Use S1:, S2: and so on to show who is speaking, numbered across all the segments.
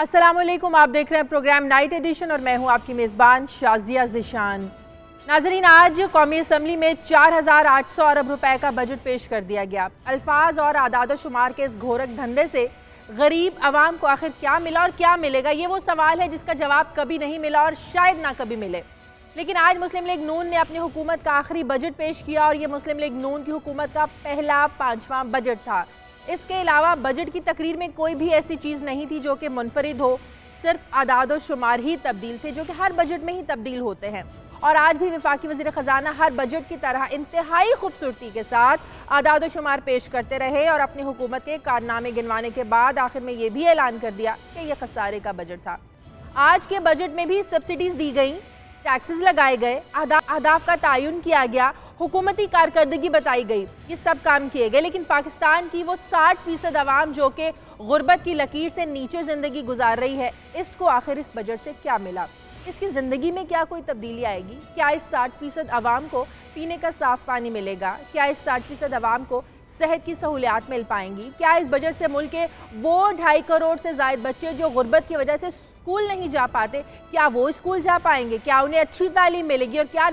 S1: अस्सलाम वालेकुम, आप देख रहे हैं प्रोग्राम नाइट एडिशन और मैं हूं आपकी मेज़बान शाजिया ज़िशान। नाज़रीन, आज कौमी असम्बली में 4800 अरब रुपए का बजट पेश कर दिया गया। अल्फाज और आदाद शुमार के इस घोरक धंधे से गरीब आवाम को आखिर क्या मिला और क्या मिलेगा, ये वो सवाल है जिसका जवाब कभी नहीं मिला और शायद ना कभी मिले। लेकिन आज मुस्लिम लीग नून ने अपनी हुकूमत का आखिरी बजट पेश किया और ये मुस्लिम लीग नून की हुकूमत का पहला 5वां बजट था। इसके अलावा बजट की तकरीर में कोई भी ऐसी चीज़ नहीं थी जो कि मुनफरिद हो, सिर्फ आदाद शुमार ही तब्दील थे जो कि हर बजट में ही तब्दील होते हैं। और आज भी वफाकी वज़ीर ख़जाना हर बजट की तरह इंतहाई खूबसूरती के साथ आदाद शुमार पेश करते रहे और अपनी हुकूमत के कारनामे गिनवाने के बाद आखिर में ये भी ऐलान कर दिया कि यह खसारे का बजट था। आज के बजट में भी सब्सिडीज़ दी गई, टैक्सेस लगाए गए, अहदाफ का तयन किया गया, हुकूमती कारकर्दगी बताई गई, ये सब काम किए गए। लेकिन पाकिस्तान की वो 60% आवाम जो कि गुर्बत की लकीर से नीचे ज़िंदगी गुजार रही है, इसको आखिर इस बजट से क्या मिला? इसकी ज़िंदगी में क्या कोई तब्दीली आएगी? क्या इस 60% आवाम को पीने का साफ़ पानी मिलेगा? क्या इस 60% आवाम को सेहत की सहूलियात मिल पाएंगी? क्या इस बजट से मुल्क के वो 2.5 करोड़ से ज़ायद बच्चे जो गुर्बत की वजह से स्कूल नहीं जा पाते, क्या वो स्कूल जा पाएंगे? क्या उन्हें अच्छी तालीम मिलेगी? और क्या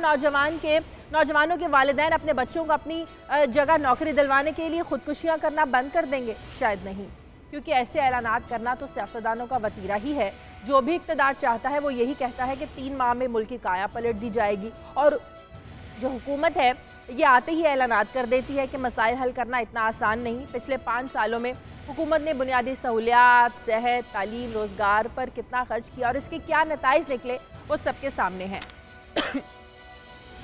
S1: नौजवानों के वालिदैन अपने बच्चों को अपनी जगह नौकरी दिलवाने के लिए खुदकुशियाँ करना बंद कर देंगे? शायद नहीं, क्योंकि ऐसे ऐलानात करना तो सियासतदानों का वतीरा ही है। जो भी इक़्तिदार चाहता है वो यही कहता है कि 3 माह में मुल्क की काया पलट दी जाएगी, और जो हुकूमत है ये आते ही ऐलानात कर देती है कि मसाइल हल करना इतना आसान नहीं। पिछले 5 सालों में हुकूमत ने बुनियादी सहूलियात, सेहत, तालीम, रोज़गार पर कितना खर्च किया और इसके क्या नताइज निकले वो सबके सामने हैं।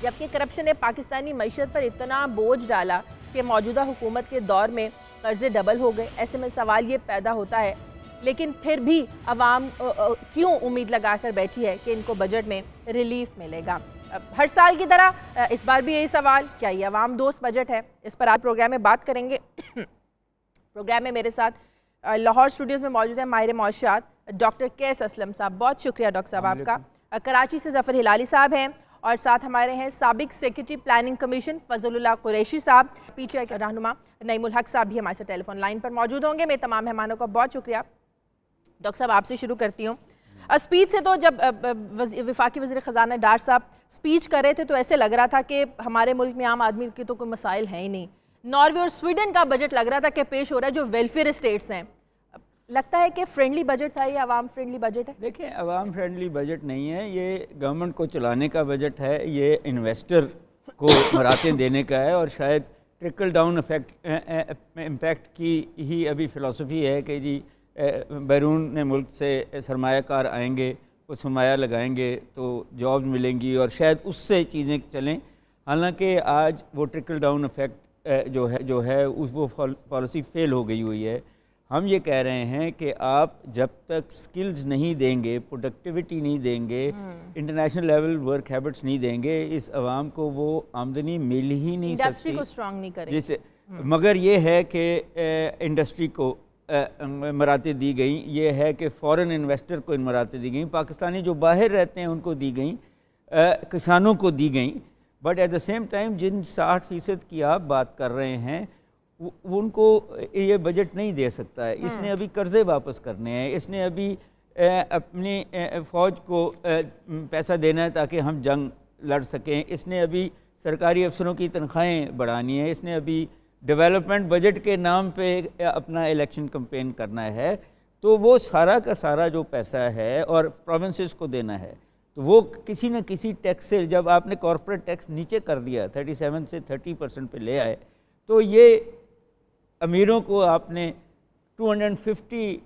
S1: जबकि करप्शन ने पाकिस्तानी मईशत पर इतना बोझ डाला कि मौजूदा हुकूमत के दौर में कर्जे डबल हो गए। ऐसे में सवाल ये पैदा होता है, लेकिन फिर भी अवाम क्यों उम्मीद लगा कर बैठी है कि इनको बजट में रिलीफ मिलेगा? हर साल की तरह इस बार भी यही सवाल, क्या ये अवाम दोस्त बजट है? इस पर आज प्रोग्राम में बात करेंगे। प्रोग्राम में मेरे साथ लाहौर स्टूडियोज़ में मौजूद है माहिर मौशियात डॉक्टर केएस असलम साहब। बहुत शुक्रिया डॉक्टर साहब आपका। कराची से ज़फ़र हिलाली साहब हैं और साथ हमारे हैं साबिक secretary planning commission Fazlullah Qureshi साहब। पीछे के रहनुमा नईमुल हक साहब भी हमारे साथ टेलीफोन लाइन पर मौजूद होंगे। मैं तमाम मेहमानों का बहुत शुक्रिया। डॉक्टर साहब, आपसे शुरू करती हूँ। स्पीच से तो जब वफाकी वज़ीर ख़जाना डार साहब स्पीच कर रहे थे तो ऐसे लग रहा था कि हमारे मुल्क में आम आदमी के तो कोई मसाइल हैं ही नहीं। नॉर्वे और स्वीडन का बजट लग रहा था कि पेश हो रहा है, जो वेलफेयर स्टेट्स हैं। लगता है कि फ्रेंडली बजट था, ये आवाम फ्रेंडली बजट है?
S2: देखिए, आवाम फ्रेंडली बजट नहीं है, ये गवर्नमेंट को चलाने का बजट है, ये इन्वेस्टर को मरातें देने का है और शायद ट्रिकल डाउन इम्पैक्ट की ही अभी फ़िलासफ़ी है कि जी बैरून मुल्क से सरमायाकार आएंगे, वो सरमाया लगाएंगे तो जॉब मिलेंगी और शायद उससे चीज़ें चलें। हालांकि आज वो ट्रिकल डाउन इफेक्ट जो है वो पॉलिसी फेल हो गई हुई है। हम ये कह रहे हैं कि आप जब तक स्किल्स नहीं देंगे, प्रोडक्टिविटी नहीं देंगे, इंटरनेशनल लेवल वर्क हैबिट्स नहीं देंगे, इस आवाम को वो आमदनी मिल ही नहीं सकती,
S1: इंडस्ट्री को स्ट्रॉन्ग नहीं करेंगे
S2: जैसे। मगर ये है कि इंडस्ट्री को मरातें दी गई, ये है कि फ़ॉरेन इन्वेस्टर को इन मरातें दी गई, पाकिस्तानी जो बाहर रहते हैं उनको दी गई, किसानों को दी गई। But at the same time जिन 60% की आप बात कर रहे हैं उनको ये बजट नहीं दे सकता है। इसने अभी कर्ज़े वापस करने हैं, इसने अभी अपनी फ़ौज को पैसा देना है ताकि हम जंग लड़ सकें, इसने अभी सरकारी अफसरों की तनख्वाहें बढ़ानी है, इसने अभी डेवलपमेंट बजट के नाम पे अपना इलेक्शन कैंपेन करना है। तो वो सारा का सारा जो पैसा है और प्रोविंसेस को देना है, तो वो किसी न किसी टैक्स से, जब आपने कॉर्पोरेट टैक्स नीचे कर दिया 37 से 30% पे ले आए, तो ये अमीरों को आपने 250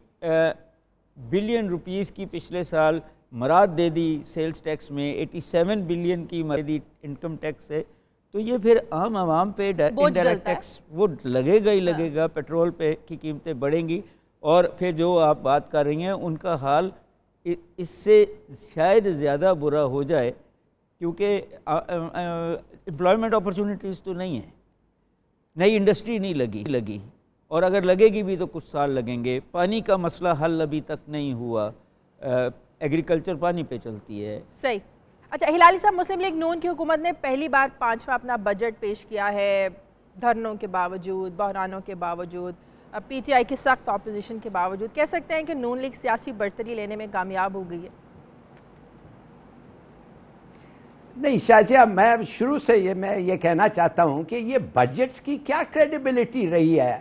S2: बिलियन रुपीस की पिछले साल मराद दे दी सेल्स टैक्स में, 87 बिलियन की मराद दी इनकम टैक्स से। तो ये फिर आम आवाम पे इंडायरेक्ट टैक्स वो लगेगा ही लगेगा। पेट्रोल पे की कीमतें बढ़ेंगी और फिर जो आप बात कर रही हैं उनका हाल इससे शायद ज़्यादा बुरा हो जाए, क्योंकि एम्प्लॉयमेंट अपॉर्चुनिटीज़ तो नहीं है, नई इंडस्ट्री नहीं लगी और अगर लगेगी भी तो कुछ साल लगेंगे। पानी का मसला हल अभी तक नहीं हुआ, एग्रीकल्चर पानी पे चलती है।
S1: सही। अच्छा हिलाली साहब, मुस्लिम लीग नून की हुकूमत ने पहली बार 5वां अपना बजट पेश किया है, धरनों के बावजूद, बहरानों के बावजूद, پی ٹی آئی کی سخت اپوزیشن کے باوجود کہہ سکتے ہیں کہ نون لیگ سیاسی برتری لینے میں کامیاب ہو گئی ہے؟
S3: نہیں شازیہ، میں شروع سے میں یہ کہنا چاہتا ہوں کہ یہ بجٹس کی کیا کریڈیبلٹی رہی ہے؟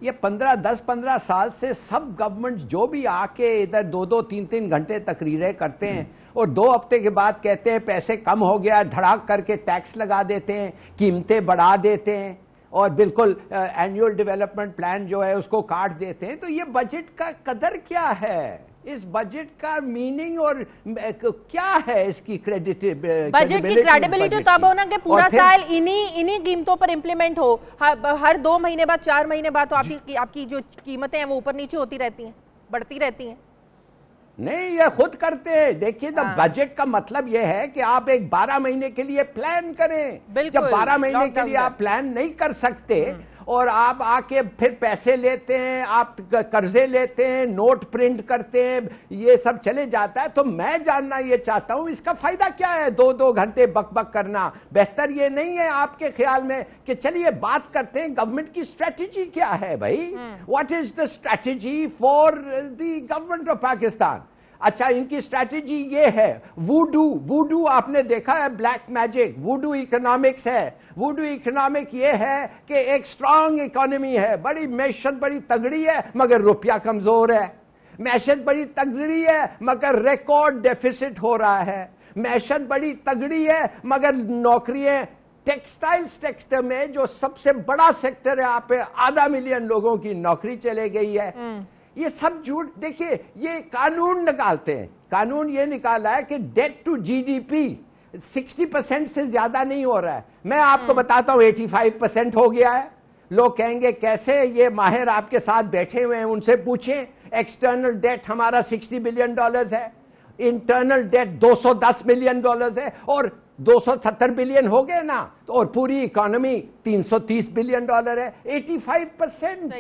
S3: یہ 15 سال سے سب گورنمنٹ جو بھی آ کے ادھر 2-3 گھنٹے تقریریں کرتے ہیں اور 2 ہفتے کے بعد کہتے ہیں پیسے کم ہو گیا، دھڑاک کر کے ٹیکس لگا دیتے ہیں، قیمتیں بڑھا دیتے ہیں اور بالکل اینیول ڈیولپمنٹ پلان جو ہے اس کو کاٹ دیتے ہیں. تو یہ بجٹ کا قدر کیا ہے؟ اس بجٹ کا میننگ اور کیا ہے اس کی
S1: بجٹ کی کریڈیبلٹی تو اب ہونا کہ پورا سال انہی قیمتوں پر امپلیمنٹ ہو. ہر 2 مہینے بعد 4 مہینے بعد تو آپ کی جو قیمتیں ہیں وہ اوپر نیچے ہوتی رہتی ہیں، بڑھتی رہتی ہیں.
S3: نہیں، یہ خود کرتے ہیں. دیکھیے بجٹ کا مطلب یہ ہے کہ آپ ایک 12 مہینے کے لیے پلان کریں. جب 12 مہینے کے لیے آپ پلان نہیں کر سکتے اور آپ آ کے پھر پیسے لیتے ہیں، آپ قرضے لیتے ہیں، نوٹ پرنٹ کرتے ہیں، یہ سب چلے جاتا ہے. تو میں جاننا یہ چاہتا ہوں اس کا فائدہ کیا ہے 2 گھنٹے بک بک کرنا؟ بہتر یہ نہیں ہے آپ کے خیال میں کہ چلیے بات کرتے ہیں گورنمنٹ کی اسٹریٹجی کیا ہے بھائی؟ What is the strategy for the government of Pakistan? اچھا، ان کی اسٹریٹجی یہ ہے ووڈو آپ نے دیکھا ہے، بلیک میجک، ووڈو اکنامکس ہے. ووڈو اکنامک یہ ہے کہ ایک سٹرونگ اکانومی ہے، بڑی معیشت بڑی تگڑی ہے مگر روپیہ کمزور ہے. معیشت بڑی تگڑی ہے مگر ریکارڈ ڈیفیسٹ ہو رہا ہے. معیشت بڑی تگڑی ہے مگر نوکریاں ٹیکسٹائل سیکٹر میں جو سب سے بڑا سیکٹر ہے، آپ 500,000 لوگوں کی نوکری چلے گئی ہے. یہ سب جھوٹ. دیکھیے یہ قانون نکالتے ہیں، قانون یہ نکالا ہے کہ debt to G D P 60% سے زیادہ نہیں ہو رہا ہے. میں آپ کو بتاتا ہوں 85% ہو گیا ہے. لوگ کہیں گے کیسے؟ یہ ماہر آپ کے ساتھ بیٹھے ہوئے ہیں، ان سے پوچھیں. ایکسٹرنل ڈیٹ ہمارا $60 بلین ہے، انٹرنل ڈیٹ $210 بلین ہے اور 270 بلین ہو گئے نا، اور پوری اکانومی $330 بلین ہے. 85%.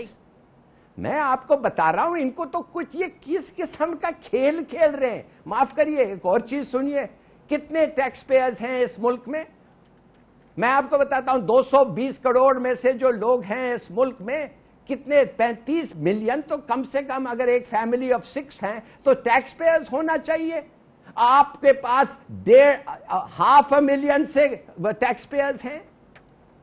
S3: میں آپ کو بتا رہا ہوں ان کو تو کچھ یہ کس قسم کا کھیل کھیل رہے ہیں. معاف کریے، ایک اور چیز سنیے. کتنے ٹیکس پیئرز ہیں اس ملک میں؟ میں آپ کو بتاتا ہوں 220 کروڑ میں سے جو لوگ ہیں اس ملک میں، کتنے 35 ملین تو کم سے کم اگر ایک فیملی آف 6 ہیں تو ٹیکس پیئرز ہونا چاہیے. آپ کے پاس 500,000 سے ٹیکس پیئرز ہیں.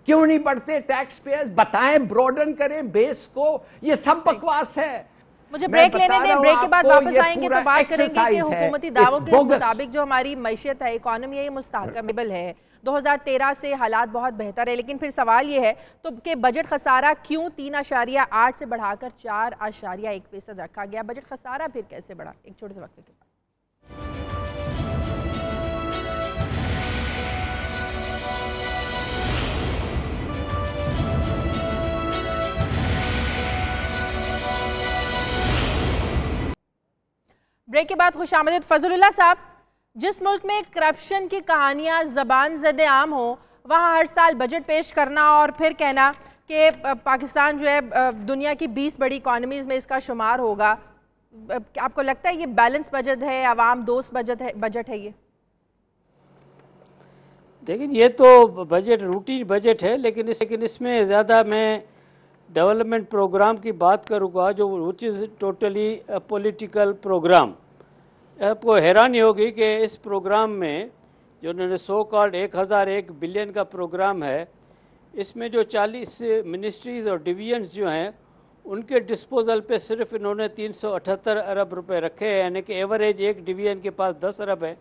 S3: کیوں نہیں بڑھتے ٹیکس پیئرز؟ بتائیں، براڈن کریں بیس کو. یہ سب بکواس ہے.
S1: مجھے بریک لینے دیں، بریک کے بعد واپس آئیں گے تو بات کریں گے کہ حکومتی دعووں کے مطابق جو ہماری معیشت ہے، اکانومی ہے، یہ مستحکم ہے. 2013 سے حالات بہت بہتر ہے، لیکن پھر سوال یہ ہے تو کہ بجٹ خسارہ کیوں 3.8 سے بڑھا کر 4.1% رکھا گیا؟ بجٹ خسارہ پھر کیسے بڑھا؟ ایک چھوٹے سے وقفے کے بعد. بریک کے بعد خوش آمدید. فضل اللہ صاحب، جس ملک میں کرپشن کی کہانیاں زبان زد عام ہوں وہاں ہر سال بجٹ پیش کرنا اور پھر کہنا کہ پاکستان جو ہے دنیا کی 20 بڑی اکانومیز میں اس کا شمار ہوگا، آپ کو لگتا ہے یہ بیلنس بجٹ ہے، عوام دوست بجٹ ہے؟ یہ
S4: دیکھیں، یہ تو بجٹ روٹین بجٹ ہے، لیکن اس میں زیادہ میں ڈیولپمنٹ پروگرام کی بات کروں گا جو وچ از ٹوٹلی پولیٹیکل پروگرام. آپ کو حیرانی ہوگی کہ اس پروگرام میں جو انہوں نے سو کالڈ 1001 بلین کا پروگرام ہے، اس میں جو 40 منسٹریز اور ڈویژنز جو ہیں ان کے ڈسپوزل پہ صرف انہوں نے 378 ارب روپے رکھے ہیں، یعنی کہ ایوریج ایک ڈویژن کے پاس 10 ارب ہے،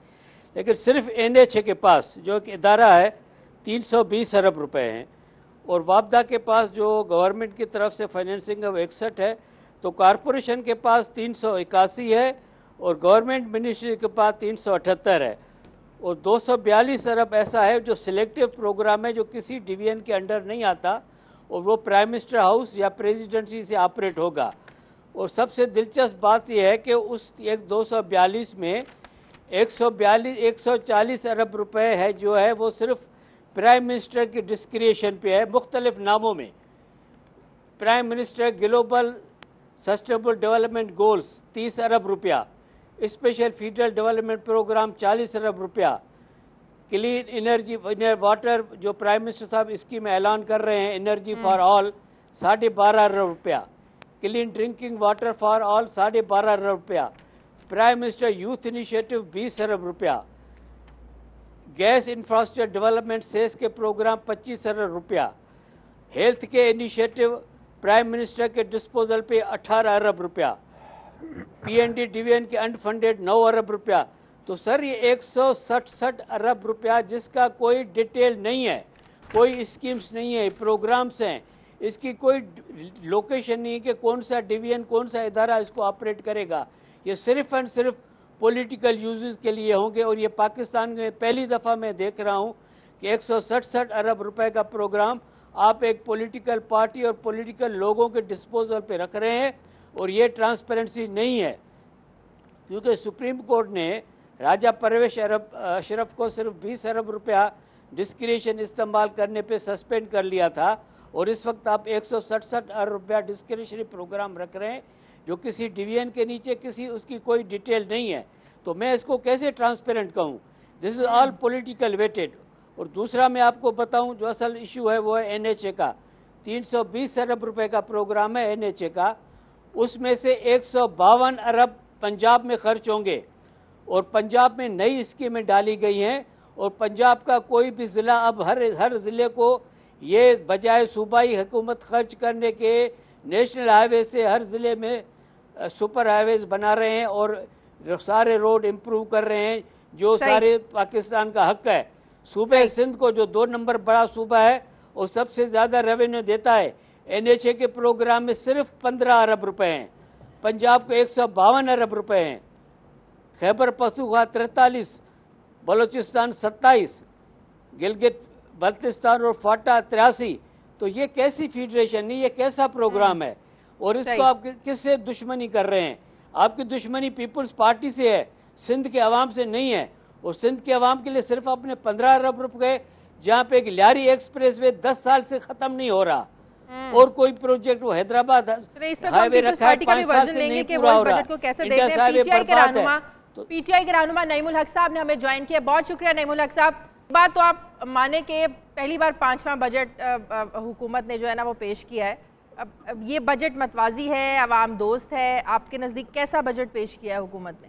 S4: لیکن صرف NHA کے پاس جو ایک ادارہ ہے 320 ارب روپے ہیں. اور وابدہ کے پاس جو گورنمنٹ کی طرف سے فائنینسنگ 61 ہے، تو کارپوریشن کے پاس 381 ہے اور گورنمنٹ منسٹری کے پاس 378 ہے. اور 242 ارب ایسا ہے جو سلیکٹیو پروگرام ہے جو کسی ڈویژن کے انڈر نہیں آتا اور وہ پرائم منسٹر ہاؤس یا پریزیڈنسی سے آپریٹ ہوگا. اور سب سے دلچسپ بات یہ ہے کہ اس 242 میں 140 ارب روپے ہے جو ہے وہ صرف پرائم منسٹر کی ڈسکریشن پہ ہے، مختلف ناموں میں. Prime minister global sustainable development goals 30 ارب روپیہ، اسپیشل فیڈرل ڈیولپمنٹ پروگرام 40 ارب روپیہ، کلین انرجی واٹر جو پرائم منسٹر صاحب اسکیم اعلان کر رہے ہیں انرجی فار آل 12.5 ارب روپیہ. Clean drinking water for all 12.5 अरब रुपया, प्राइम मिनिस्टर यूथ इनिशिएटिव 20 अरब रुपया, गैस इंफ्रास्ट्रक्चर डेवलपमेंट सेस के प्रोग्राम 25 अरब रुपया, हेल्थ के इनिशिएटिव प्राइम मिनिस्टर के डिस्पोजल पे 18 अरब रुपया, पीएनडी डिवीजन के अनफंडेड 9 अरब रुपया। तो सर ये 167 अरब रुपया जिसका कोई डिटेल नहीं है, कोई स्कीम्स नहीं है, प्रोग्राम्स हैं, इसकी कोई लोकेशन नहीं है कि कौन सा डिवीजन कौन सा इदारा इसको ऑपरेट करेगा। ये सिर्फ एंड सिर्फ पॉलिटिकल यूजेस के लिए होंगे। और ये पाकिस्तान में पहली दफ़ा मैं देख रहा हूँ कि 167 अरब रुपए का प्रोग्राम आप एक पॉलिटिकल पार्टी और पॉलिटिकल लोगों के डिस्पोजल पे रख रहे हैं, और ये ट्रांसपेरेंसी नहीं है। क्योंकि सुप्रीम कोर्ट ने राजा परवेश अशरफ को सिर्फ 20 अरब रुपया डिस्क्रिशन इस्तेमाल करने पे सस्पेंड कर लिया था, और इस वक्त आप 167 अरब रुपया डिस्क्रिशनरी प्रोग्राम रख रहे हैं जो किसी डिवीजन के नीचे किसी उसकी कोई डिटेल नहीं है। तो मैं इसको कैसे ट्रांसपेरेंट कहूँ? This is all political weighted. और दूसरा मैं आपको बताऊं जो असल इशू है वो है NHA का। 320 अरब रुपए का प्रोग्राम है NHA का, उसमें से 152 अरब पंजाब में खर्च होंगे, और पंजाब में नई स्कीमें डाली गई हैं, और पंजाब का कोई भी ज़िला अब हर ज़िले को ये बजाय सूबाई हुकूमत खर्च करने के नेशनल हाईवे से हर ज़िले में सुपर हाईवेज़ बना रहे हैं और सारे रोड इम्प्रूव कर रहे हैं, जो सारे पाकिस्तान का हक है। सूबे सिंध को जो 2 नंबर बड़ा सूबा है और सबसे ज़्यादा रेवेन्यू देता है, NHA के प्रोग्राम में सिर्फ 15 अरब रुपए हैं, पंजाब को 152 अरब रुपए हैं, खैबर पख्तूनख्वा 43, बलूचिस्तान 27, गिलगित बल्तिस्तान और फाटा 83। तो ये कैसी फेडरेशन नहीं, ये कैसा प्रोग्राम है? और इसको आप किससे दुश्मनी कर रहे हैं? आपकी दुश्मनी पीपल्स पार्टी से है, सिंध के अवाम से नहीं है। और सिंध के अवाम के लिए सिर्फ आपने 15 अरब रुपए, जहाँ पे एक लियारी एक्सप्रेस वे 10 साल से खत्म नहीं हो रहा, और कोई प्रोजेक्ट वो हैदराबाद हाईवे रखा है 5 साल से नहीं पूरा हो रहा।
S1: PTI के रहनुमा नईमुल हक साहब ने हमें ज्वाइन किया, बहुत शुक्रिया नईमुल हक साहब। बात तो आप माने कि पहली बार 5वां बजट हुकूमत ने जो है ना वो पेश किया है। अब ये बजट मतवाजी है, अवाम दोस्त है, आपके नज़दीक कैसा बजट पेश किया है हुकूमत ने?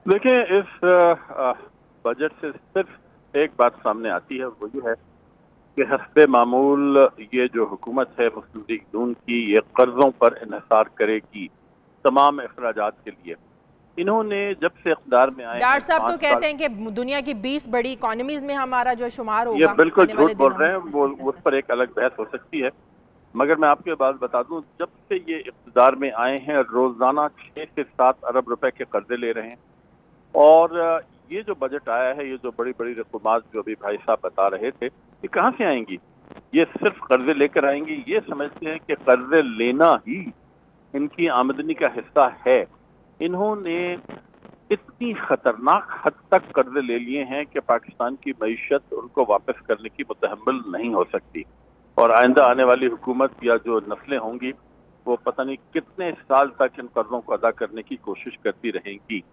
S5: देखिए, इस बजट से सिर्फ एक बात सामने आती है, वो ये है कि हस्बे मामूल ये जो हुकूमत है मुस्लिम लीग नून की, ये कर्जों पर इन्हिसार करेगी तमाम अखराजात के लिए। इन्होंने जब से इक़्तिदार में आए,
S1: डॉक्टर साहब तो कहते हैं कि दुनिया की 20 बड़ी इकोनॉमीज में हमारा जो शुमार होगा।
S5: ये बिल्कुल झूठ बोल रहे हैं, वो उस पर एक अलग बहस हो सकती है। मगर मैं आपके बात बता दूं, जब से ये इक़्तिदार में आए हैं रोजाना 6 से 7 अरब रुपए के कर्जे ले रहे हैं। और ये जो बजट आया है, ये जो बड़ी बड़ी रकूमात जो अभी भाई साहब बता रहे थे, ये कहाँ से आएंगी? ये सिर्फ कर्जे लेकर आएंगी। ये समझते हैं कि कर्जे लेना ही इनकी आमदनी का हिस्सा है। इन्होंने इतनी खतरनाक हद तक कर्जे ले लिए हैं कि पाकिस्तान की मईशत उनको वापस करने की मुतहम्मिल नहीं हो सकती। और आइंदा आने वाली हुकूमत या जो नस्लें होंगी वो पता नहीं कितने साल तक इन कर्जों को अदा करने की कोशिश करती रहेंगी।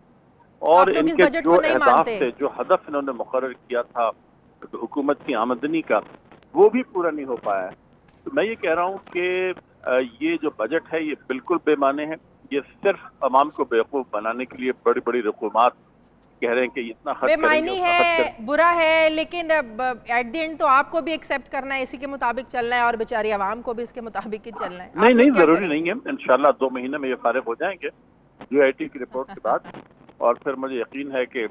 S5: और इनके जो अहदाफ थे, जो हदफ इन्होंने मुकर्रर किया था हुकूमत की आमदनी का, वो भी पूरा नहीं हो पाया है। तो मैं ये कह रहा हूँ कि ये जो बजट है ये बिल्कुल बेमाने है। ये सिर्फ अवाम को बेवकूफ़ बनाने के लिए बड़ी बड़ी रकूमात कह रहे हैं कि इतना खर्च
S1: बेमानी है, बुरा है, लेकिन एट द एंड तो आपको भी एक्सेप्ट करना है, इसी के मुताबिक चलना है, और बेचारी आवाम को भी इसके मुताबिक ही चलना है।
S5: नहीं, जरूरी नहीं है। इंशाल्लाह 2 महीने में ये फारिग हो जाएंगे UIT की रिपोर्ट के बाद। और फिर मुझे यकीन है कि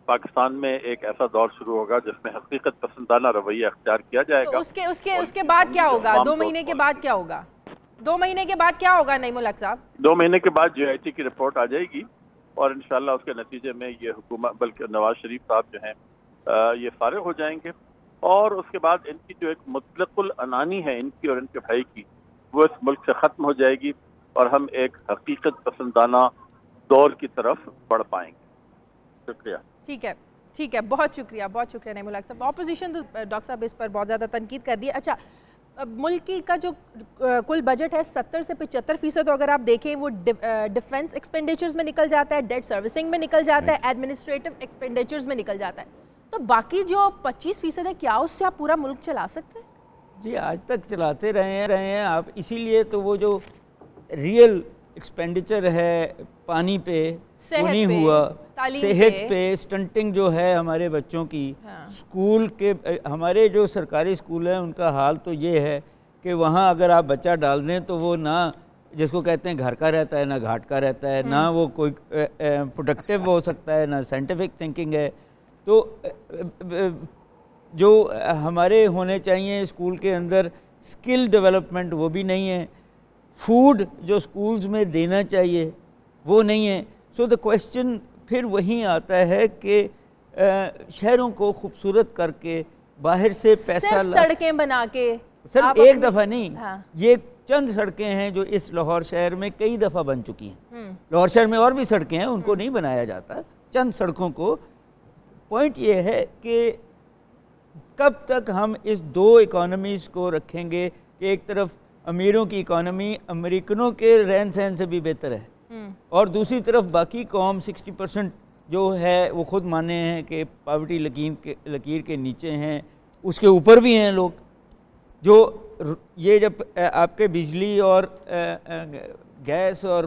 S5: पाकिस्तान में एक ऐसा दौर शुरू होगा जिसमें हकीकत पसंदाना रवैया अख्तियार किया जाएगा।
S1: तो उसके बाद क्या होगा? 2 महीने के बाद क्या होगा? 2 महीने के बाद क्या होगा नईमुल हक साहब?
S5: 2 महीने के बाद UIT की रिपोर्ट आ जाएगी और इंशाल्लाह उसके नतीजे में ये हुकूमत, बल्कि नवाज शरीफ साहब जो हैं ये फारिग हो जाएंगे। और उसके बाद इनकी जो एक मुतलकुल अनानी है इनकी और इनके भाई की, वो इस मुल्क से ख़त्म हो जाएगी और हम एक हकीकत पसंदाना दौर की तरफ बढ़ पाएंगे। शुक्रिया।
S1: ठीक है, बहुत शुक्रिया नईमुल हक साहब। ऑपोजिशन तो डॉक्टर साहब इस पर बहुत ज़्यादा तनकीद कर दी। अच्छा, मुल्क की का जो कुल बजट है 70 से 75% तो अगर आप देखें वो डिफेंस एक्सपेंडिचर्स में निकल जाता है, डेट सर्विसिंग में निकल जाता है, एडमिनिस्ट्रेटिव एक्सपेंडिचर्स में निकल जाता है। तो बाकी जो 25% है, क्या उससे आप पूरा मुल्क चला सकते हैं?
S2: جی آج تک چلاتے رہے ہیں آپ، اسی لیے تو وہ جو ریئل ایکسپینڈیچر ہے پانی پہ وہ نہیں ہوا، صحت پہ سٹنٹنگ جو ہے ہمارے بچوں کی، اسکول کے ہمارے جو سرکاری اسکول ہیں ان کا حال تو یہ ہے کہ وہاں اگر آپ بچہ ڈال دیں تو وہ نہ جس کو کہتے ہیں گھر کا رہتا ہے، نہ گھاٹ کا رہتا ہے، نہ وہ کوئی پروڈکٹیو ہو سکتا ہے، نہ سائنٹیفک تھنکنگ ہے. تو جو ہمارے ہونے چاہیے اسکول کے اندر اسکل ڈیولپمنٹ وہ بھی نہیں ہے، فوڈ جو اسکولز میں دینا چاہیے وہ نہیں ہے. سو دا کویسچن پھر وہیں آتا ہے کہ شہروں کو خوبصورت کر کے باہر سے پیسہ
S1: سڑکیں بنا کے،
S2: صرف ایک دفعہ نہیں، یہ چند سڑکیں ہیں جو اس لاہور شہر میں کئی دفعہ بن چکی ہیں. لاہور شہر میں اور بھی سڑکیں ہیں، ان کو نہیں بنایا جاتا، چند سڑکوں کو. پوائنٹ یہ ہے کہ کب تک ہم اس دو اکانومیز کو رکھیں گے کہ ایک طرف امیروں کی اکانومی امریکنوں کے رہن سہن سے بھی بہتر ہے اور دوسری طرف باقی قوم 60% جو ہے وہ خود مانے ہیں کہ پاورٹی لکیر کے نیچے ہیں، اس کے اوپر بھی ہیں لوگ. جو یہ جب آپ کے بجلی اور گیس اور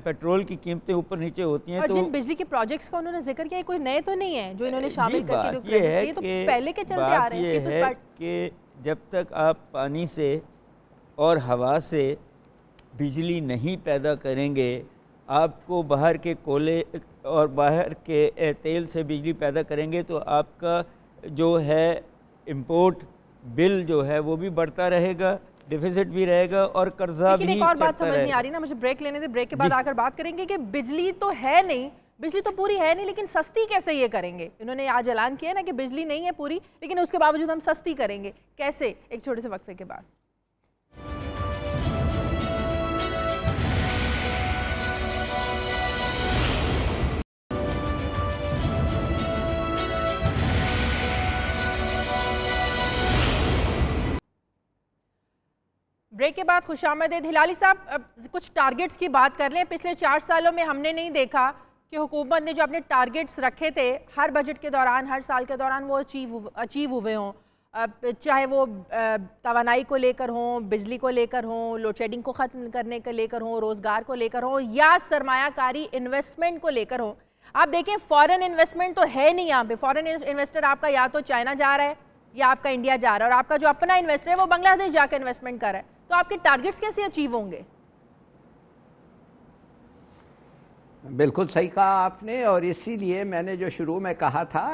S2: پیٹرول کی قیمتیں اوپر نیچے ہوتی ہیں،
S1: اور
S2: تو
S1: جن بجلی کے پروجیکٹس کا انہوں نے ذکر کیا کوئی نئے تو نہیں ہیں جو انہوں نے شامل کر کے جو کریڈٹس تو پہلے کے چلتے آ رہے ہیں.
S2: بات یہ ہے کہ جب تک آپ پانی سے اور ہوا سے بجلی نہیں پیدا کریں گے، آپ کو باہر کے کولے اور باہر کے تیل سے بجلی پیدا کریں گے تو آپ کا جو ہے امپورٹ بل جو ہے وہ بھی بڑھتا رہے گا، ڈیفیسٹ بھی رہے گا اور قرضہ بھی.
S1: لیکن ایک اور بات سمجھ نہیں آ رہی نا، مجھے بریک لینے دے، بریک کے بعد آ کر بات کریں گے کہ بجلی تو ہے نہیں، بجلی تو پوری ہے نہیں، لیکن سستی کیسے یہ کریں گے؟ انہوں نے آج اعلان کیا نا کہ بجلی نہیں ہے پوری، لیکن اس کے باوجود ہم سستی کریں گے، کیسے؟ ایک چھوٹے سے وقفے کے بعد. بریک کے بعد خوش آمدید. ہلالی صاحب کچھ ٹارگٹس کی بات کر لیں. پچھلے 4 سالوں میں ہم نے نہیں دیکھا کہ حکومت نے جو اپنے ٹارگٹس رکھے تھے ہر بجٹ کے دوران، ہر سال کے دوران وہ اچیو ہوئے ہوں، چاہے وہ توانائی کو لے کر ہوں، بجلی کو لے کر ہوں، لوڈ شیڈنگ کو ختم کرنے کو لے کر ہوں، روزگار کو لے کر ہوں، یا سرمایہ کاری انویسٹمنٹ کو لے کر ہوں. آپ دیکھیں فورن انویسٹمنٹ تو ہے نہیں یہاں پہ. فورن انویسٹر آپ کا یا تو چائنا جا رہا ہے یا آپ کا انڈیا جا رہا ہے، اور آپ کا جو اپنا انویسٹر ہے وہ بنگلہ دیش جا کے انویسٹمنٹ کر رہا ہے. تو آپ کے ٹارگٹس کیسے اچیو ہوں گے؟
S3: بالکل صحیح کہا آپ نے، اور اسی لیے میں نے جو شروع میں کہا تھا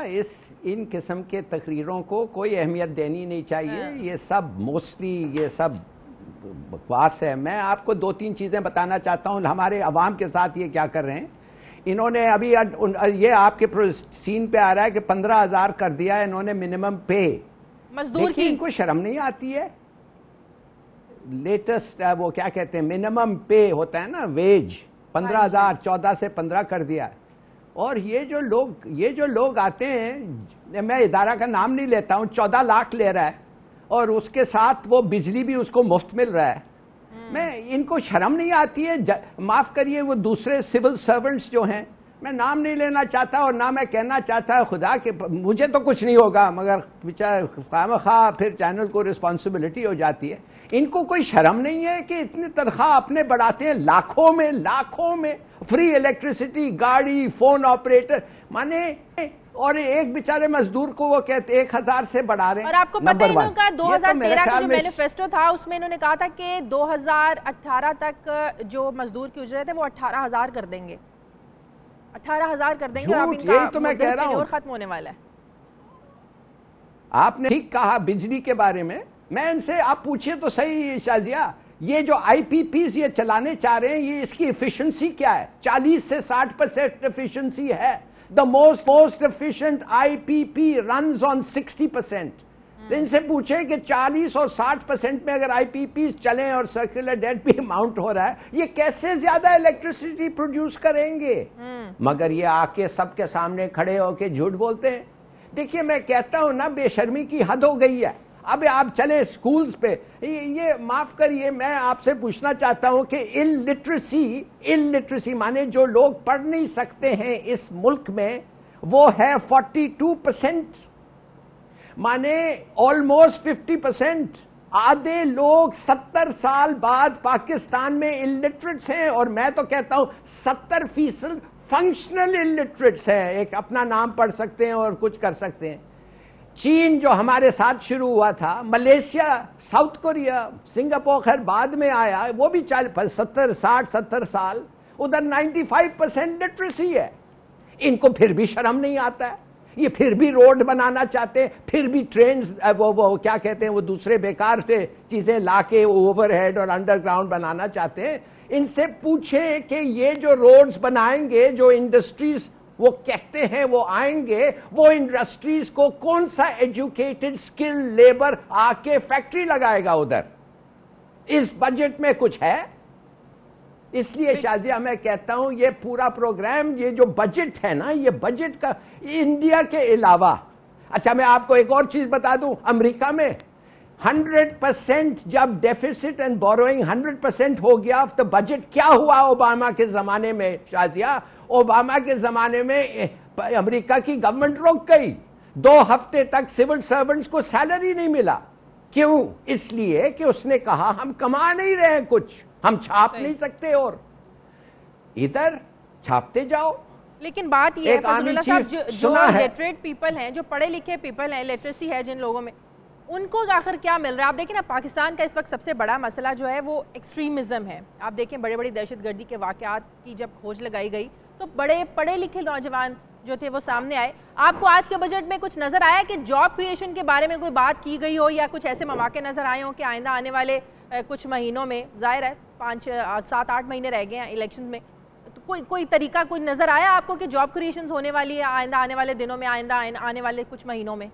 S3: ان قسم کے تقریروں کو کوئی اہمیت دینی نہیں چاہیے. یہ سب موسٹلی یہ سب بکواس ہے. میں آپ کو 2-3 چیزیں بتانا چاہتا ہوں ہمارے عوام کے ساتھ یہ کیا کر رہے ہیں. انہوں نے ابھی یہ آپ کے سین پہ آ رہا ہے کہ 15,000 کر دیا ہے انہوں نے منیمم پے
S1: مزدور کی.
S3: ان کو شرم نہیں آتی ہے؟ لیٹسٹ وہ کیا کہتے ہیں منیمم پے ہوتا ہے نا، ویج، 15,000 14 سے 15 کر دیا ہے. اور یہ جو لوگ آتے ہیں، میں ادارہ کا نام نہیں لیتا ہوں، 14 لاکھ لے رہا ہے اور اس کے ساتھ وہ بجلی بھی اس کو مفت مل رہا ہے. میں ان کو شرم نہیں آتی ہے؟ معاف کریے وہ دوسرے سول سرونٹس جو ہیں، میں نام نہیں لینا چاہتا اور نہ میں کہنا چاہتا ہے خدا کہ مجھے تو کچھ نہیں ہوگا، مگر بیچارہ خواہ پھر چینل کو رسپانسبلٹی ہو جاتی ہے. ان کو کوئی شرم نہیں ہے کہ اتنی تنخواہ اپنے بڑھاتے ہیں، لاکھوں میں فری الیکٹریسٹی، گاڑی، فون آپریٹر مانے، اور ایک بیچارے مزدور کو وہ کہتے 1,000 سے بڑھا رہے ہیں.
S1: اور آپ کو پتہ ہے انہوں کا 2013 کا جو مینیفیسٹو تھا اس میں انہوں نے کہا تھا کہ 2018 تک جو مزدور کی اجرت ہے وہ 18,000 کر دیں گے، 18,000 کر دیں گے، اور آپ ان کا مدت اور ختم ہونے والا ہے.
S3: آپ نے ٹھیک کہا بجلی کے بارے میں. میں ان سے آپ پوچھئے تو صحیح شازیہ، یہ جو آئی پی پیز یہ چلانے چاہ رہے ہیں، یہ اس کی ایفیشنسی کیا ہے؟ 40 سے 60% ایفیشنسی ہے. The most efficient IPP runs on 60%. ان سے پوچھیں کہ 40 اور 60% میں اگر آئی پی پی چلیں اور سرکولر ڈیٹ بھی اماؤنٹ ہو رہا ہے، یہ کیسے زیادہ الیکٹریسٹی پروڈیوس کریں گے؟ مگر یہ آ کے سب کے سامنے کھڑے ہو کے جھوٹ بولتے ہیں. دیکھیے میں کہتا ہوں نا، بے شرمی کی حد ہو گئی ہے. اب آپ چلے سکولز پہ، یہ معاف کریے میں آپ سے پوچھنا چاہتا ہوں کہ الٹریسی مانے جو لوگ پڑھ نہیں سکتے ہیں اس ملک میں، وہ ہے 42%. माने ऑलमोस्ट 50%। आधे लोग 70 साल बाद पाकिस्तान में इलिटरेट्स हैं, और मैं तो कहता हूं 70% फंक्शनल इलिटरेट्स हैं, एक अपना नाम पढ़ सकते हैं और कुछ कर सकते हैं। चीन जो हमारे साथ शुरू हुआ था, मलेशिया, साउथ कोरिया, सिंगापुर खैर बाद में आया, वो भी 60-70 साल, उधर 95% लिटरेसी है। इनको फिर भी शर्म नहीं आता है, ये फिर भी रोड बनाना चाहते हैं, फिर भी ट्रेन वो क्या कहते हैं, वो दूसरे बेकार से चीजें लाके ओवरहेड और अंडरग्राउंड बनाना चाहते हैं। इनसे पूछें कि ये जो रोड्स बनाएंगे, जो इंडस्ट्रीज वो कहते हैं वो आएंगे, वो इंडस्ट्रीज को कौन सा एजुकेटेड स्किल लेबर आके फैक्ट्री लगाएगा उधर? इस बजट में कुछ है? इसलिए शाजिया मैं कहता हूं ये पूरा प्रोग्राम, ये जो बजट है ना, ये बजट का इंडिया के अलावा, अच्छा मैं आपको एक और चीज बता दूं, अमेरिका में 100% जब डेफिसिट एंड बोरोइंग 100% हो गया तो बजट क्या हुआ ओबामा के जमाने में? शाजिया, ओबामा के जमाने में अमेरिका की गवर्नमेंट रुक गई, 2 हफ्ते तक सिविल सर्वेंट्स को सैलरी नहीं मिला। क्यों? इसलिए कि उसने कहा हम कमा नहीं रहे हैं कुछ, हम छाप नहीं सकते, और इधर छापते जाओ।
S1: लेकिन बात ये है फजलुल्लाह साहब, जो लिटरेट पीपल हैं, जो पढ़े लिखे पीपल हैं, लिटरेसी है जिन लोगों में, उनको आखिर क्या मिल रहा है? आप देखें ना, पाकिस्तान का इस वक्त सबसे बड़ा मसला जो है वो एक्सट्रीमिज़म है। आप देखें बड़े बड़ी दहशतगर्दी के वाक़यात की जब खोज लगाई गई तो बड़े पढ़े लिखे नौजवान जो थे वो सामने आए। आपको आज के बजट में कुछ नज़र आया कि जॉब क्रिएशन के बारे में कोई बात की गई हो, या कुछ ऐसे मौके नज़र आए हों कि आइंदा आने वाले कुछ महीनों में, ज़ाहिर है 5-7-8 महीने रह गए हैं इलेक्शन में, तो कोई तरीका कोई नज़र आया आपको कि जॉब क्रिएशन होने वाली है आइंदा आने वाले दिनों में, आइंदा आने वाले कुछ महीनों में?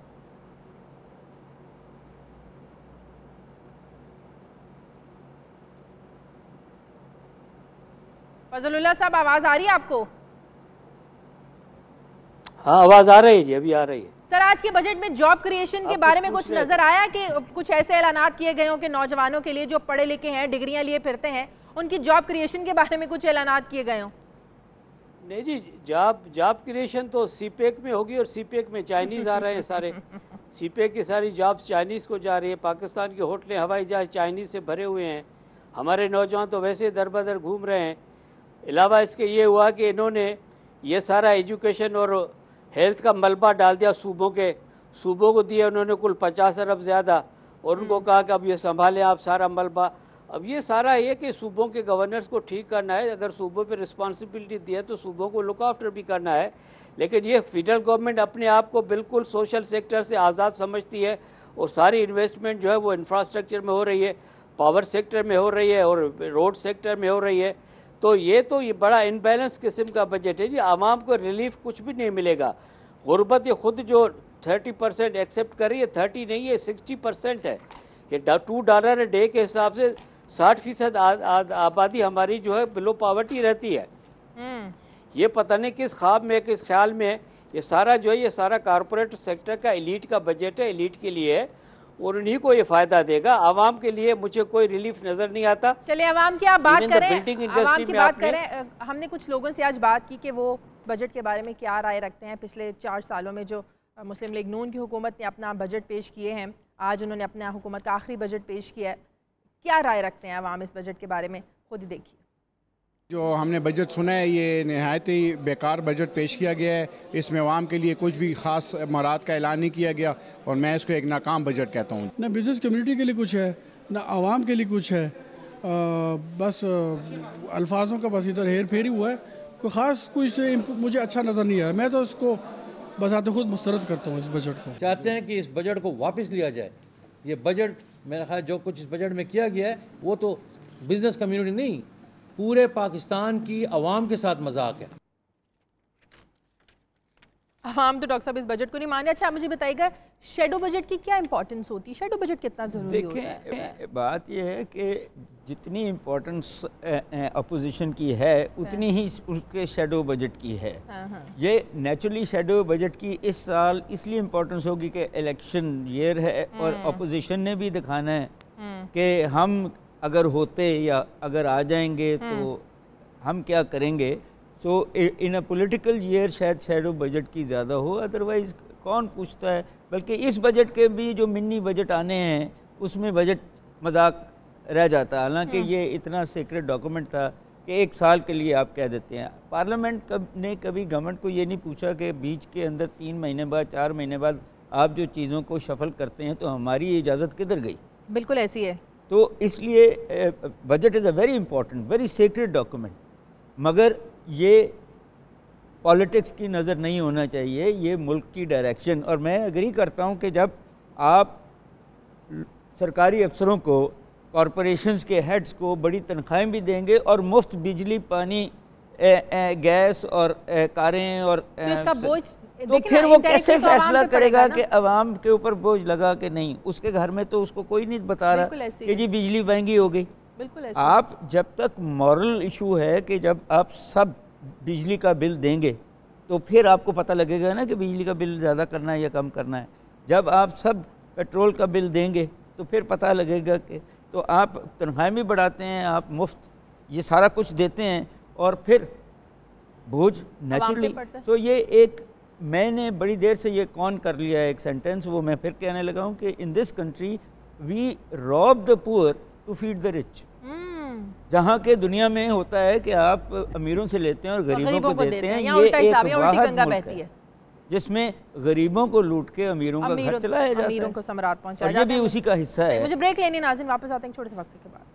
S1: फजलुल्लाह साहब आवाज आ रही है आपको?
S4: हाँ आवाज आ रही है जी, अभी आ रही है।
S1: सर आज के बजट में जॉब क्रिएशन के बारे में कुछ नजर आया कि कुछ ऐसे ऐलानात किए गए हों कि नौजवानों के लिए जो पढ़े लिखे हैं, डिग्रियां लिए फिरते हैं, उनकी जॉब क्रिएशन के बारे में कुछ ऐलानात किए गए हों?
S4: नहीं जी, जॉब क्रिएशन तो सीपेक में होगी, और सीपेक में चाइनीज आ रहे हैं सारे। सीपेक की सारी जॉब्स चाइनीज को जा रही है। पाकिस्तान के होटलें, हवाई जहाज चाइनीज से भरे हुए हैं। हमारे नौजवान तो वैसे दर बदर घूम रहे हैं। अलावा इसके ये हुआ कि इन्होंने ये सारा एजुकेशन और हेल्थ का मलबा डाल दिया सूबों को दिया उन्होंने कुल 50 अरब ज़्यादा, और उनको कहा कि अब ये संभालें आप सारा मलबा। अब ये सारा ये कि सूबों के गवर्नर्स को ठीक करना है। अगर सूबों पे रिस्पॉन्सिबिलिटी दी है तो सूबों को लुक आफ्टर भी करना है। लेकिन ये फेडरल गवर्नमेंट अपने आप को बिल्कुल सोशल सेक्टर से आज़ाद समझती है, और सारी इन्वेस्टमेंट जो है वो इंफ्रास्ट्रक्चर में हो रही है, पावर सेक्टर में हो रही है, और रोड सेक्टर में हो रही है। तो ये बड़ा इनबैलेंस किस्म का बजट है जी। आवाम को रिलीफ कुछ भी नहीं मिलेगा। गुर्बत ये खुद जो 30% एक्सेप्ट कर रही है, 30 नहीं है 60% है। ये $2 डे के हिसाब से 60% आबादी हमारी जो है बिलो पावर्टी रहती है। ये पता नहीं किस ख्वाब में, किस ख्याल में ये सारा जो है, ये सारा कॉर्पोरेट सेक्टर का एलीट का बजट है, एलीट के लिए है, और उन्हीं को ये फायदा देगा। आवाम के लिए मुझे कोई रिलीफ नजर नहीं आता।
S1: चलिए आवाम की आप बात करें, आवाम की बात करें। हमने कुछ लोगों से आज बात की कि वो बजट के बारे में क्या राय रखते हैं। पिछले 4 सालों में जो मुस्लिम लीग नून की हुकूमत ने अपना बजट पेश किए हैं, आज उन्होंने अपना हुकूमत का आखिरी बजट पेश किया है, क्या राय रखते हैं आवाम इस बजट के बारे में? खुद ही देखिए।
S6: जो हमने बजट सुना है ये नहायत ही बेकार बजट पेश किया गया है। इसमें आवाम के लिए कुछ भी ख़ास मराद का ऐलान नहीं किया गया, और मैं इसको एक नाकाम बजट कहता हूँ।
S7: ना बिज़नेस कम्युनिटी के लिए कुछ है, ना आवाम के लिए कुछ है। बस अल्फाजों का बस इधर हेर फेर ही हुआ है। कोई ख़ास कोई मुझे अच्छा नज़र नहीं आया। मैं तो इसको बज़ाते खुद मुस्तरद करता हूँ। इस बजट को
S8: चाहते हैं कि इस बजट को वापस लिया जाए। ये बजट मेरा ख्याल जो कुछ इस बजट में किया गया है वो तो बिज़नेस कम्युनिटी नहीं, पूरे पाकिस्तान की आवाम के साथ मजाक है।
S1: आवाम तो डॉक्टर साहब इस बजट को नहीं माने। अच्छा मुझे बताइएगा शेडो बजट की क्या इंपॉर्टेंस होती है? शेडो बजट कितना ज़रूरी होता है?
S2: देखिए बात यह है कि जितनी इम्पोर्टेंस अपोजिशन की है उतनी ही उसके शेडो बजट की है। ये नेचुरली शेडो बजट की इस साल इसलिए इम्पोर्टेंस होगी कि इलेक्शन ईयर है, और अपोजिशन ने भी दिखाना है कि हम अगर होते या अगर आ जाएंगे तो हम क्या करेंगे। सो इन अ पॉलिटिकल ईयर शायद शेडो बजट की ज़्यादा हो, अदरवाइज़ کون پوچھتا ہے. بلکہ اس بجٹ کے بھی جو منی بجٹ آنے ہیں اس میں بجٹ مذاق رہ جاتا ہے. حالانکہ یہ اتنا سیکرٹ ڈاکومنٹ تھا کہ 1 سال کے لیے آپ کہہ دیتے ہیں. پارلیمنٹ نے کبھی گورنمنٹ کو یہ نہیں پوچھا کہ بیچ کے اندر 3 مہینے بعد 4 مہینے بعد آپ جو چیزوں کو شفل کرتے ہیں تو ہماری اجازت کدھر گئی.
S1: بالکل ایسی ہے.
S2: تو اس لیے budget is a very important very secret document, مگر یہ پالیٹکس کی نظر نہیں ہونا چاہیے, یہ ملک کی ڈائریکشن. اور میں اگری کرتا ہوں کہ جب آپ سرکاری افسروں کو, کارپوریشنز کے ہیڈز کو بڑی تنخواہیں بھی دیں گے اور مفت بجلی, پانی, گیس اور کاریں اور تو پھر وہ کیسے فیصلہ کرے گا کہ عوام کے اوپر بوجھ لگا کہ نہیں. اس کے گھر میں تو اس کو کوئی نہیں بتا رہا کہ جی بجلی مہنگی ہو گئی. آپ جب تک مورل ایشو ہے کہ جب آپ سب بجلی کا بل دیں گے تو پھر آپ کو پتہ لگے گا نا کہ بجلی کا بل زیادہ کرنا ہے یا کم کرنا ہے. جب آپ سب پیٹرول کا بل دیں گے تو پھر پتہ لگے گا کہ تو آپ تنخواہیں بھی بڑھاتے ہیں, آپ مفت یہ سارا کچھ دیتے ہیں اور پھر بوجھ نیچرلی. تو یہ ایک میں نے بڑی دیر سے یہ کون کر لیا ہے ایک سینٹنس, وہ میں پھر کہنے لگا ہوں کہ ان دس کنٹری وی روب دا پور ٹو فیڈ دا رچ. جہاں کہ دنیا میں ہوتا ہے کہ آپ امیروں سے لیتے ہیں اور غریبوں کو دیتے ہیں. یہ ایک واحد ملک ہے جس میں غریبوں کو لوٹ کے امیروں کا گھر چلایا جاتا ہے,
S1: امیروں کو ثمرات پہنچایا جاتا ہے.
S2: یہ بھی اسی کا حصہ ہے.
S1: مجھے بریک لینی ناظرین, واپس آتے ہیں چھوٹے سے وقفے کے بعد.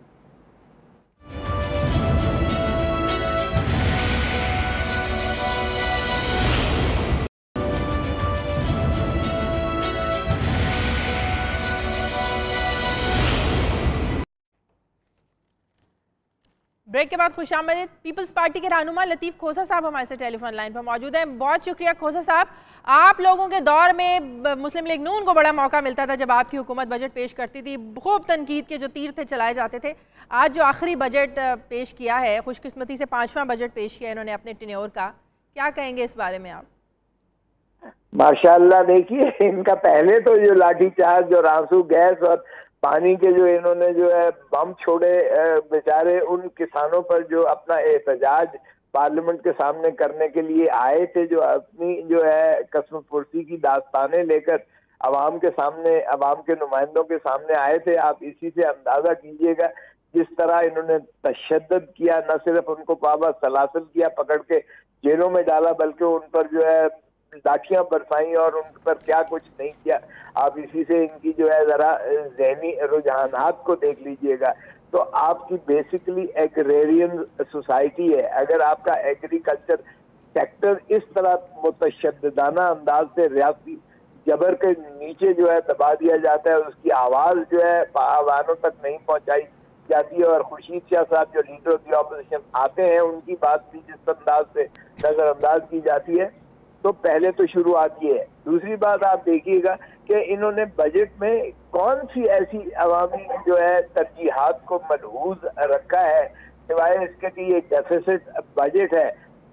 S1: بریک کے بعد خوش آمدید. پیپلز پارٹی کے رہنما لطیف کھوسا صاحب ہمارے سے ٹیلی فون لائن پر موجود ہیں. بہت شکریہ کھوسا صاحب. آپ لوگوں کے دور میں مسلم لیگ نون کو بڑا موقع ملتا تھا جب آپ کی حکومت بجٹ پیش کرتی تھی, خوب تنقید کے جو تیر تھے چلائے جاتے تھے. آج جو آخری بجٹ پیش کیا ہے, خوش قسمتی سے 5واں بجٹ پیش کیا انہوں نے اپنے ٹینیور کا, کیا کہیں گے اس بارے میں آپ؟
S9: ماشاءاللہ دیکھیے ان کا پہلے تو جو لاٹھی چارج اور آنسو گیس اور پانی کے جو انہوں نے جو ہے بم چھوڑے بیچارے ان کسانوں پر جو اپنا احتجاج پارلیمنٹ کے سامنے کرنے کے لیے آئے تھے, جو اپنی جو ہے قسم پرسی کی داستانیں لے کر عوام کے سامنے, عوام کے نمائندوں کے سامنے آئے تھے. آپ اسی سے اندازہ کیجئے گا جس طرح انہوں نے تشدد کیا, نہ صرف ان کو پابا سلاسل کیا, پکڑ کے جیلوں میں ڈالا, بلکہ ان پر جو ہے لاٹھیاں برسائیں اور ان پر کیا کچھ نہیں کیا. آپ اسی سے ان کی جو ہے ذرا ذہنی رجحانات کو دیکھ لیجئے گا. تو آپ کی بیسیکلی ایگریرین سوسائٹی ہے. اگر آپ کا ایگریکلچر سیکٹر اس طرح متشددانہ انداز سے ریاستی جبر کے نیچے جو ہے دبا دیا جاتا ہے, اس کی آواز جو ہے عواموں تک نہیں پہنچائی جاتی ہے, اور خورشید شاہ صاحب جو لیڈر آف دی اپوزیشن آتے ہیں ان کی بات بھی جس انداز سے نظر انداز کی جاتی ہے, تو پہلے تو شروعات یہ ہے. دوسری بات آپ دیکھیے گا کہ انہوں نے بجٹ میں کون سی ایسی عوامی جو ہے ترجیحات کو ملحوظ رکھا ہے سوائے اس کے کہ یہ ڈیفیسٹ بجٹ ہے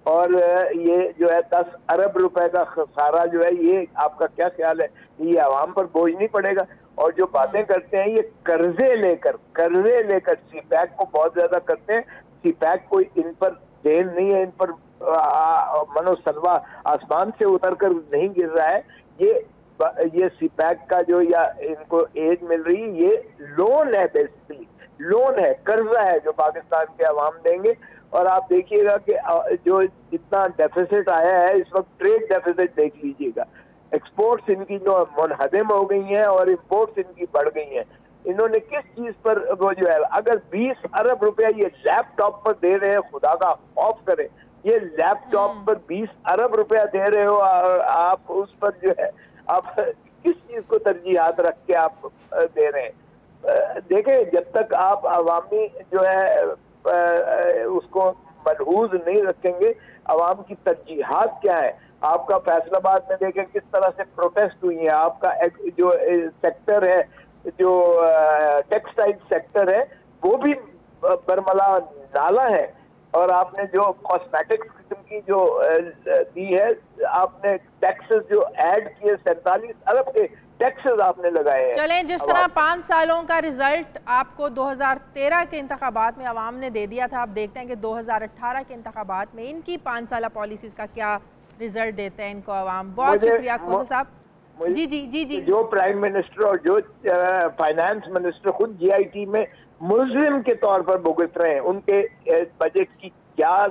S9: اور یہ جو ہے 10 ارب روپے کا خسارہ جو ہے, یہ آپ کا کیا خیال ہے یہ عوام پر بوجھ نہیں پڑے گا؟ اور جو باتیں کرتے ہیں یہ قرضے لے کر سی پیک کو بہت زیادہ کرتے ہیں. سی پیک کوئی ان پر دین نہیں ہے, ان پر منو سلوا آسمان سے اتر کر نہیں گر رہا ہے. یہ سی پیک کا جو یا ان کو ایڈ مل رہی ہے یہ لون ہے, بیسیکلی لون ہے, قرضہ ہے جو پاکستان کے عوام دیں گے. اور آپ دیکھیے گا کہ جو جتنا ڈیفیسٹ آیا ہے اس وقت ٹریڈ ڈیفیسٹ دیکھ لیجیے گا, ایکسپورٹس ان کی جو منہدم ہو گئی ہیں اور امپورٹس ان کی بڑھ گئی ہیں. انہوں نے کس چیز پر وہ جو ہے اگر 20 ارب روپیہ یہ لیپ ٹاپ پر دے رہے ہیں, خدا کا خوف کرے, یہ لیپ ٹاپ پر 20 ارب روپیہ دے رہے ہو اور آپ اس پر جو ہے آپ کس چیز کو ترجیحات رکھ کے آپ دے رہے ہیں؟ دیکھیں جب تک آپ عوامی جو ہے اس کو ملحوظ نہیں رکھیں گے عوام کی ترجیحات کیا ہے. آپ کا فیصل آباد میں دیکھیں کس طرح سے پروٹیسٹ ہوئی ہیں. آپ کا جو سیکٹر ہے جو ٹیکسٹائل سیکٹر ہے وہ بھی برملا نالا ہے. اور آپ نے جو کاسمیٹکس قسم کی جو دی ہے, آپ نے ٹیکسز جو ایڈ کیے 47 ارب کے ٹیکسز آپ نے لگائے ہیں.
S1: چلیں جس طرح 5 سالوں کا رزلٹ آپ کو 2013 کے انتخابات میں عوام نے دے دیا تھا, آپ دیکھتے ہیں کہ 2018 کے انتخابات میں ان کی 5 سالہ پالیسیز کا کیا رزلٹ دیتے ہیں ان کو عوام. بہت شکریہ کھوسا صاحب. जी जी जी जी
S9: जो प्राइम मिनिस्टर और जो फाइनेंस मिनिस्टर खुद GIT में मुल्जिम के तौर पर भुगत रहे हैं, उनके बजट की क्या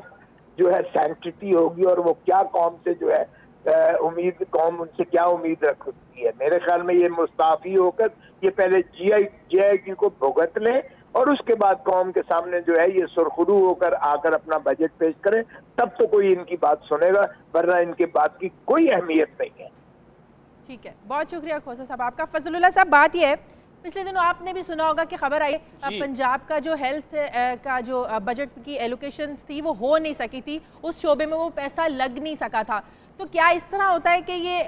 S9: जो है सैंक्टिटी होगी और वो क्या कौम से जो है कौम उनसे क्या उम्मीद रख सकती है। मेरे ख्याल में ये मुस्ताफी होकर ये पहले GIT को भुगत लें और उसके बाद कौम के सामने जो है ये सुरखरू होकर आकर अपना बजट पेश करें, तब तो कोई इनकी बात सुनेगा, वरना इनके बात की कोई अहमियत नहीं है।
S1: ठीक है, बहुत शुक्रिया खोसा साहब आपका। फजलुल्लाह साहब, बात ये है, पिछले दिनों आपने भी सुना होगा कि खबर आई पंजाब का जो हेल्थ का जो बजट की एलोकेशन थी वो हो नहीं सकी थी, उस शोबे में वो पैसा लग नहीं सका था। तो क्या इस तरह होता है कि ये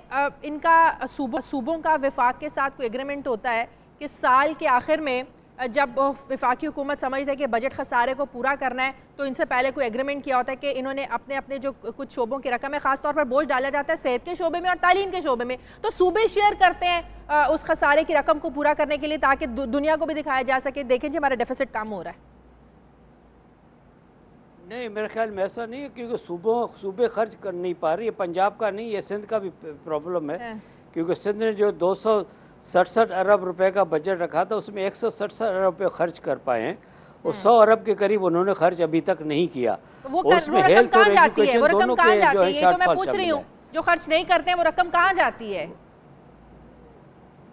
S1: इनका सूबों का विफाक के साथ कोई एग्रीमेंट होता है कि साल के आखिर में जब वफाकी हुकूमत समझते है कि बजट खसारे को पूरा करना है तो इनसे पहले कोई एग्रीमेंट किया होता है कि इन्होंने अपने अपने जो कुछ शोबों की रकम है, खास तौर पर बोझ डाला जाता है सेहत के शोबे में और तालीम के शोबे में, तो सूबे शेयर करते हैं उस खसारे की रकम को पूरा करने के लिए ताकि दुनिया को भी दिखाया जा सके देखें जी हमारा डेफिसिट कम हो रहा है।
S4: नहीं, मेरे ख्याल में ऐसा नहीं है, क्योंकि सूबे खर्च कर नहीं पा रही है। पंजाब का नहीं, ये सिंध का भी प्रॉब्लम है, क्योंकि सिंध ने जो 267 अरब रुपए का बजट रखा था उसमें 167 अरब रुपए खर्च कर पाए हैं और 100 अरब के करीब उन्होंने खर्च अभी तक नहीं किया।
S1: वो रकम कहाँ जाती है? वो रकम कहाँ जाती है? ये तो मैं पूछ रही हूँ, जो खर्च नहीं करते हैं वो रकम कहाँ जाती है?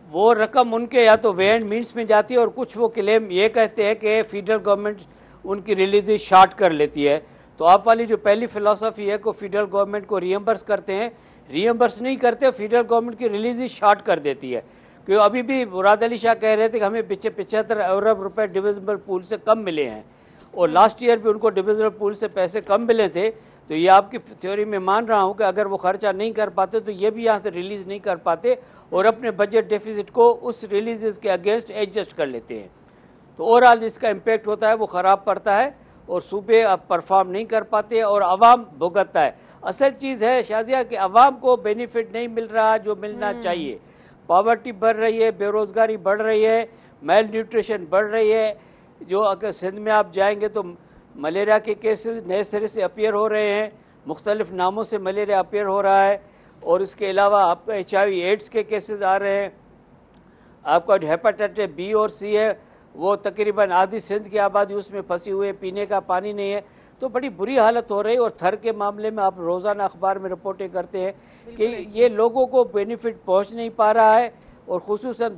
S4: वो रकम उनके या तो वे एंड मीन्स में जाती है और कुछ वो क्लेम ये कहते हैं कि फेडरल गवर्नमेंट उनकी रिलीज शार्ट कर लेती है। तो आप वाली जो पहली फिलॉसफी है को फेडरल गवर्नमेंट को रीएम्बर्स करते हैं, रीएम्बर्स नहीं करते, फेडरल गवर्नमेंट की रिलीज शार्ट कर देती है। क्योंकि अभी भी मुराद अली शाह कह रहे थे कि हमें 75 अरब रुपए डिविजिबल पूल से कम मिले हैं और लास्ट ईयर भी उनको डिविजिबल पूल से पैसे कम मिले थे। तो ये आपकी थ्योरी में मान रहा हूँ कि अगर वो खर्चा नहीं कर पाते तो ये भी यहाँ से रिलीज़ नहीं कर पाते और अपने बजट डेफिसिट को उस रिलीज के अगेंस्ट एडजस्ट कर लेते हैं। तो ओवरऑल इसका इम्पेक्ट होता है, वो ख़राब पड़ता है और सूबे अब परफॉर्म नहीं कर पाते और आवाम भुगतता है। असल चीज़ है शाजिया कि आवाम को बेनिफिट नहीं मिल रहा जो मिलना चाहिए। पॉवर्टी बढ़ रही है, बेरोज़गारी बढ़ रही है, मेल न्यूट्रिशन बढ़ रही है। जो अगर सिंध में आप जाएंगे तो मलेरिया के केसेस नए सिरे से अपीयर हो रहे हैं, मुख्तलिफ नामों से मलेरिया अपीयर हो रहा है और इसके अलावा आपका HIV एड्स के केसेस आ रहे हैं। आपका हेपेटाइटिस B और C है वो तकरीबन आधी सिंध की आबादी उसमें फंसी हुई है, पीने का पानी नहीं है। तो बड़ी बुरी हालत हो रही है और थर के मामले में आप रोज़ाना अखबार में रिपोर्टें करते हैं कि ये लोगों को बेनिफिट पहुंच नहीं पा रहा है और खुसूसन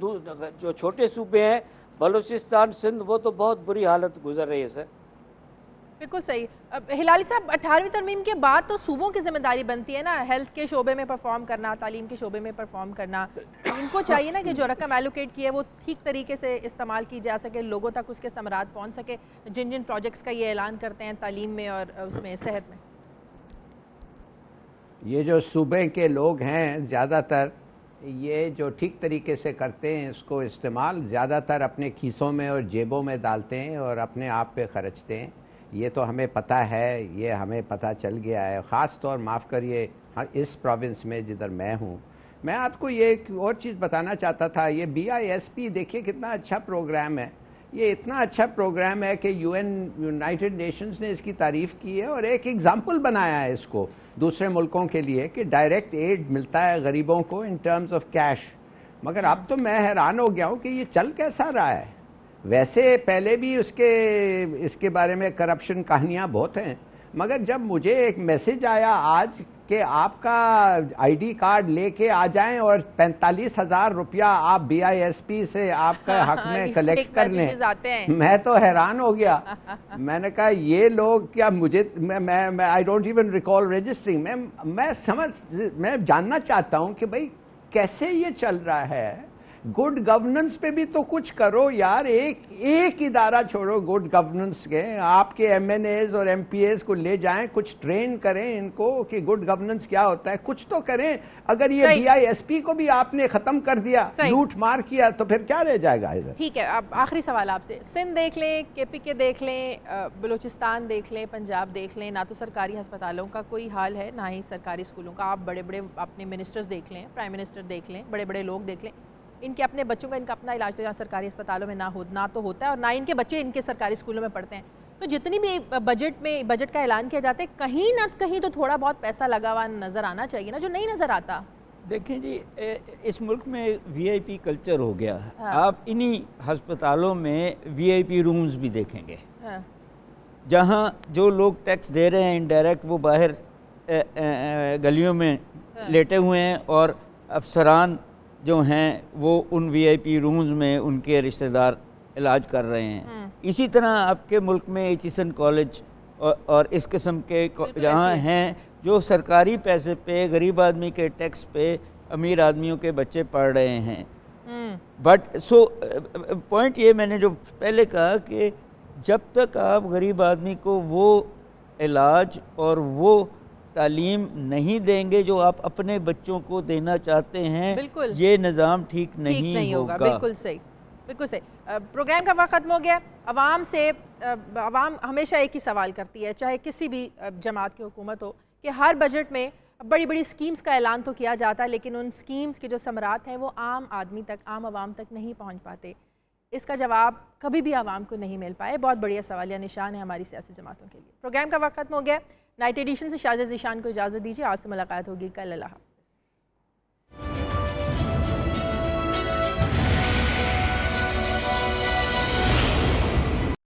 S4: जो छोटे सूबे हैं बलूचिस्तान, सिंध, वो तो बहुत बुरी हालत गुजर रही है सर।
S1: बिल्कुल सही। हिलाली साहब, 18वीं तरमीम के बाद तो सूबों की जिम्मेदारी बनती है ना हेल्थ के शोबे में परफॉर्म करना, तालीम के शोबे में परफॉर्म करना। इनको चाहिए ना कि जो रकम एलोकेट की है वो ठीक तरीके से इस्तेमाल की जा सके, लोगों तक उसके समरात पहुंच सके, जिन जिन प्रोजेक्ट्स का ये ऐलान करते हैं तालीम में और उसमें सेहत में।
S3: ये जो सूबे के लोग हैं ज़्यादातर ये जो ठीक तरीके से करते हैं इसको इस्तेमाल ज़्यादातर अपने खीसों में और जेबों में डालते हैं और अपने आप पे खर्चते हैं। ये तो हमें पता है, ये हमें पता चल गया है। ख़ास तौर माफ़ करिए इस प्रोविंस में जिधर मैं हूँ। मैं आपको ये एक और चीज़ बताना चाहता था, ये BISP देखिए कितना अच्छा प्रोग्राम है। ये इतना अच्छा प्रोग्राम है कि यूनाइटेड नेशंस ने इसकी तारीफ़ की है और एक एग्ज़ाम्पल बनाया है इसको दूसरे मुल्कों के लिए कि डायरेक्ट एड मिलता है गरीबों को इन टर्म्स ऑफ कैश। मगर अब तो मैं हैरान हो गया हूँ कि ये चल कैसा रहा है। वैसे पहले भी इसके बारे में करप्शन कहानियाँ बहुत हैं, मगर जब मुझे एक मैसेज आया आज कि आपका ID कार्ड लेके आ जाएं और 45,000 रुपया आप BISP से आपका हक में कलेक्ट कर लें, मैं तो हैरान हो गया। मैंने कहा ये लोग क्या, मुझे मैं I don't even recall registering. मैं जानना चाहता हूं कि भाई कैसे ये चल रहा है। गुड गवर्नेंस पे भी तो कुछ करो यार, एक इदारा छोड़ो गुड गवर्नेंस के, आपके MNAs और MPAs को ले जाएं, कुछ ट्रेन करें इनको कि गुड गवर्नेंस क्या होता है, कुछ तो करें। अगर ये BISP को भी आपने खत्म कर दिया, लूट मार किया, तो फिर क्या रह जाएगा इधर। ठीक है, अब आखिरी सवाल आपसे, सिंध देख लें, KPK देख लें, बलूचिस्तान देख लें, पंजाब देख लें, ना तो सरकारी अस्पतालों का कोई हाल है ना ही सरकारी स्कूलों का। आप बड़े बड़े अपने मिनिस्टर्स देख लें, प्राइम मिनिस्टर देख लें, बड़े बड़े लोग देख लें, इनके अपने बच्चों का इनका अपना इलाज तो यहाँ सरकारी अस्पतालों में ना तो होता है और ना इनके बच्चे इनके सरकारी स्कूलों में पढ़ते हैं। तो जितनी भी बजट का ऐलान किया जाता है कहीं ना कहीं तो थोड़ा बहुत पैसा लगा हुआ नज़र आना चाहिए ना, जो नहीं नज़र आता।
S2: دیکھیں جی اس ملک میں وی آئی پی کلچر ہو گیا. آپ انہی ہسپتالوں میں وی آئی پی رومز بھی دیکھیں گے جہاں جو لوگ ٹیکس دے رہے ہیں انڈائریکٹ وہ باہر گلیوں میں لیٹے ہوئے ہیں اور افسران جو ہیں وہ ان وی آئی پی رومز میں ان کے رشتہ دار علاج کر رہے ہیں. اسی طرح آپ کے ملک میں ایچیسن کالج اور اس قسم کے جہاں ہیں جو سرکاری پیسے پہ غریب آدمی کے ٹیکس پہ امیر آدمیوں کے بچے پڑھ رہے ہیں. بٹ سو پوائنٹ یہ میں نے جو پہلے کہا کہ جب تک آپ غریب آدمی کو وہ علاج اور وہ تعلیم نہیں دیں گے جو آپ اپنے بچوں کو دینا چاہتے ہیں یہ نظام ٹھیک نہیں ہوگا.
S1: بالکل صحیح، بالکل صحیح. پروگرام کا وقت ختم ہو گیا. عوام ہمیشہ ایک ہی سوال کرتی ہے، چاہے کسی بھی جماعت کی حکومت ہو، کہ ہر بجٹ میں بڑی بڑی سکیمز کا اعلان تو کیا جاتا ہے لیکن ان سکیمز کے جو ثمرات ہیں وہ عام آدمی تک، عام عوام تک نہیں پہنچ پاتے. اس کا جواب کبھی بھی عوام کو نہیں مل پائے. بہت بڑھیا سوالیہ نشان ہے ہماری سیاسی جماعتوں کے لیے. پروگرام کا وقت ختم ہو گیا. نائٹ ایڈیشن سے شازیہ ذیشان کو اجازت دیجیے. آپ سے ملاقات ہوگی کل. اللہ حافظ.